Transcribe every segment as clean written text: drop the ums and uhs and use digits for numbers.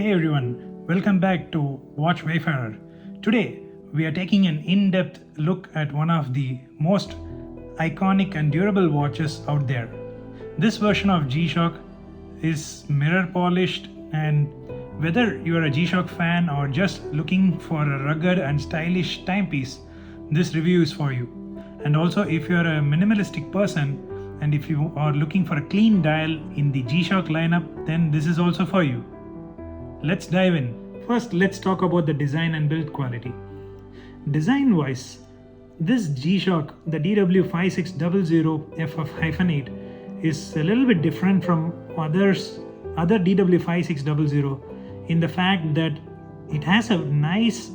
Hey everyone, welcome back to Watch Wayfarer. Today we are taking an in-depth look at one of the most iconic and durable watches out there. This version of G Shock is mirror polished, and whether you are a G Shock fan or just looking for a rugged and stylish timepiece, this review is for you. And also, if you are a minimalistic person and if you are looking for a clean dial in the G Shock lineup, then this is also for you. Let's dive in. First, let's talk about the design and build quality. Design-wise, this G Shock, the DW5600FF-8, is a little bit different from other DW5600 in the fact that it has a nice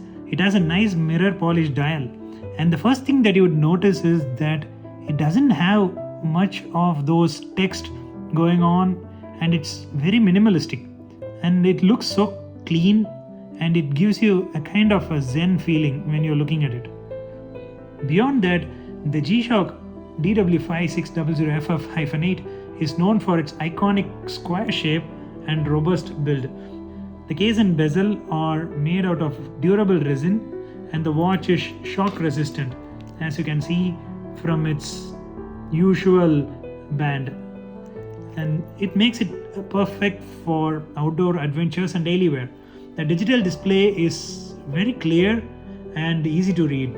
mirror polished dial. And the first thing that you would notice is that it doesn't have much of those text going on, and it's very minimalistic. And it looks so clean, and it gives you a kind of a zen feeling when you're looking at it. Beyond that, the G Shock DW5600FF-8 is known for its iconic square shape and robust build. The case and bezel are made out of durable resin, and the watch is shock resistant, as you can see from its usual band. And it makes it perfect for outdoor adventures and daily wear. The digital display is very clear and easy to read.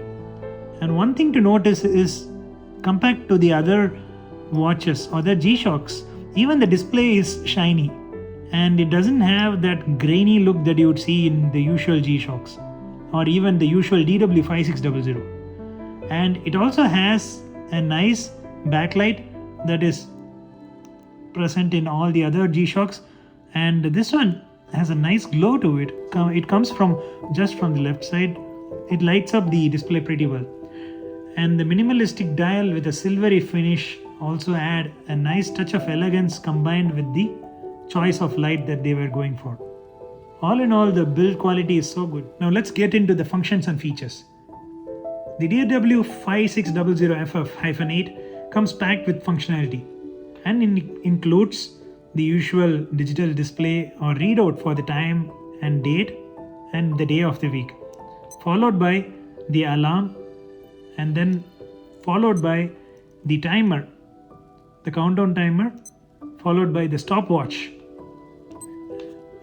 And one thing to notice is, compared to the other watches or the G Shocks, even the display is shiny, and it doesn't have that grainy look that you would see in the usual G Shocks or even the usual DW5600. And it also has a nice backlight that is present in all the other G Shocks, and this one has a nice glow to it. It comes from the left side. It lights up the display pretty well, and the minimalistic dial with a silvery finish also add a nice touch of elegance combined with the choice of light that they were going for. All in all, the build quality is so good. Now let's get into the functions and features. The DW5600FF-8 comes packed with functionality, and includes the usual digital display or readout for the time and date and the day of the week, followed by the alarm, and then followed by the timer, the countdown timer, followed by the stopwatch,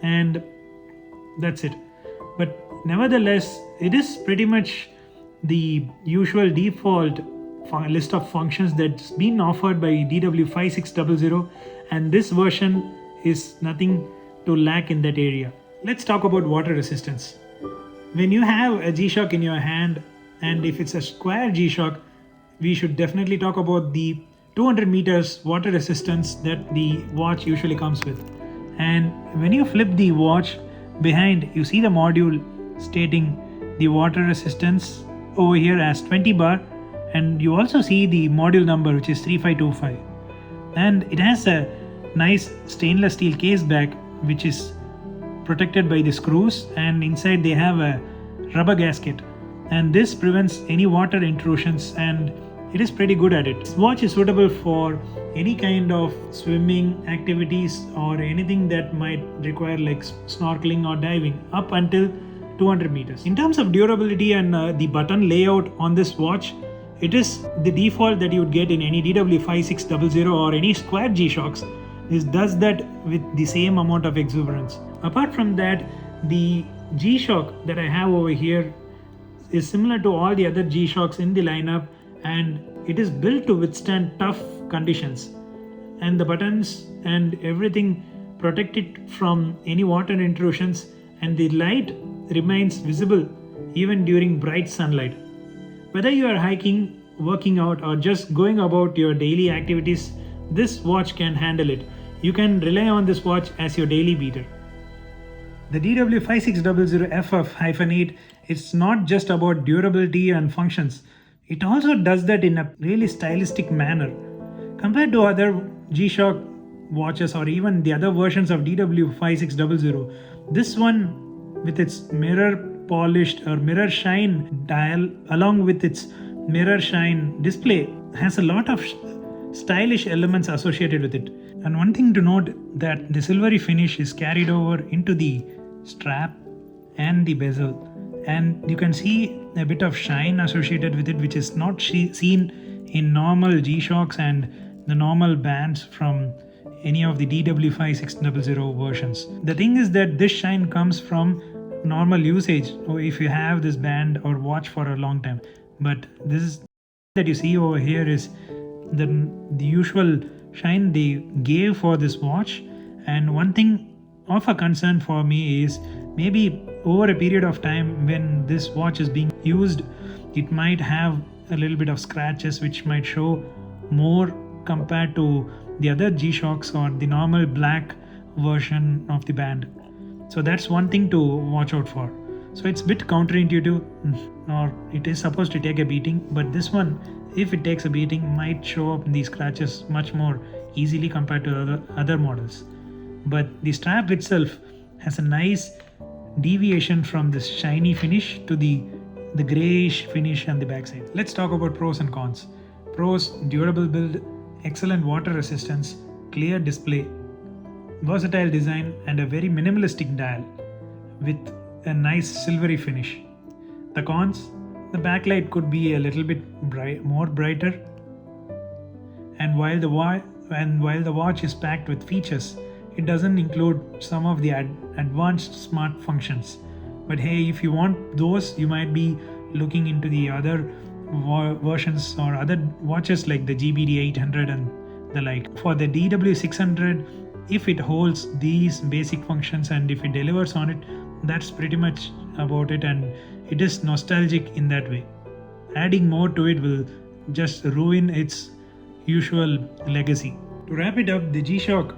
and that's it. But nevertheless, it is pretty much the usual default list of functions that's been offered by DW5600, and this version is nothing to lack in that area. Let's talk about water resistance. When you have a G Shock in your hand, and if it's a square G Shock, we should definitely talk about the 200 meters water resistance that the watch usually comes with. And when you flip the watch behind, you see the module stating the water resistance over here as 20 bar, and you also see the module number, which is 3525. And it has a nice stainless steel case back, which is protected by the screws, and inside they have a rubber gasket, and this prevents any water intrusions, and it is pretty good at it. This watch is suitable for any kind of swimming activities or anything that might require like snorkeling or diving up until 200 meters. In terms of durability and the button layout on this watch, it is the default that you would get in any DW5600 or any square G Shocks. This does that with the same amount of exuberance. Apart from that, the G Shock that I have over here is similar to all the other G Shocks in the lineup, and it is built to withstand tough conditions, and the buttons and everything protect it from any water intrusions, and the light remains visible even during bright sunlight. Whether you are hiking, working out, or just going about your daily activities, this watch can handle it. You can rely on this watch as your daily beater. The DW5600FF-8, it's not just about durability and functions. It also does that in a really stylistic manner. Compared to other G Shock watches or even the other versions of DW5600, this one, with its mirror polished or mirror shine dial along with its mirror shine display, has a lot of stylish elements associated with it. And one thing to note, that the silvery finish is carried over into the strap and the bezel, and you can see a bit of shine associated with it, which is not seen in normal G Shocks and the normal bands from any of the DW5600 versions. The thing is that this shine comes from normal usage, or if you have this band or watch for a long time. But this is that you see over here is the usual shine they gave for this watch. And one thing of a concern for me is maybe over a period of time when this watch is being used, it might have a little bit of scratches which might show more compared to the other G Shocks or the normal black version of the band. So that's one thing to watch out for. So it's a bit counterintuitive, or it is supposed to take a beating, but this one, if it takes a beating, might show up these scratches much more easily compared to other models. But the strap itself has a nice deviation from this shiny finish to the grayish finish on the backside. Let's talk about pros and cons. Pros: durable build, excellent water resistance, clear display, versatile design, and a very minimalistic dial with a nice silvery finish. The cons: the backlight could be a little bit more brighter, and while the watch is packed with features, it doesn't include some of the advanced smart functions. But hey, if you want those, you might be looking into the other versions or other watches like the GBD 800 and the like. For the DW600, if it holds these basic functions and if it delivers on it, that's pretty much about it, and it is nostalgic in that way. Adding more to it will just ruin its usual legacy. To wrap it up, the G Shock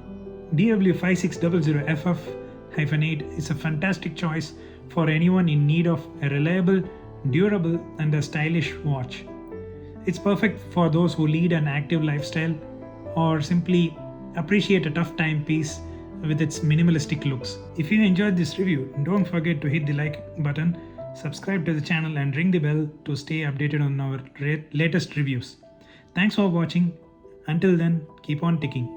DW5600FF-8 is a fantastic choice for anyone in need of a reliable, durable, and a stylish watch. It's perfect for those who lead an active lifestyle or simply appreciate a tough timepiece with its minimalistic looks. If you enjoyed this review, don't forget to hit the like button, subscribe to the channel, and ring the bell to stay updated on our latest reviews. Thanks for watching. Until then, keep on ticking.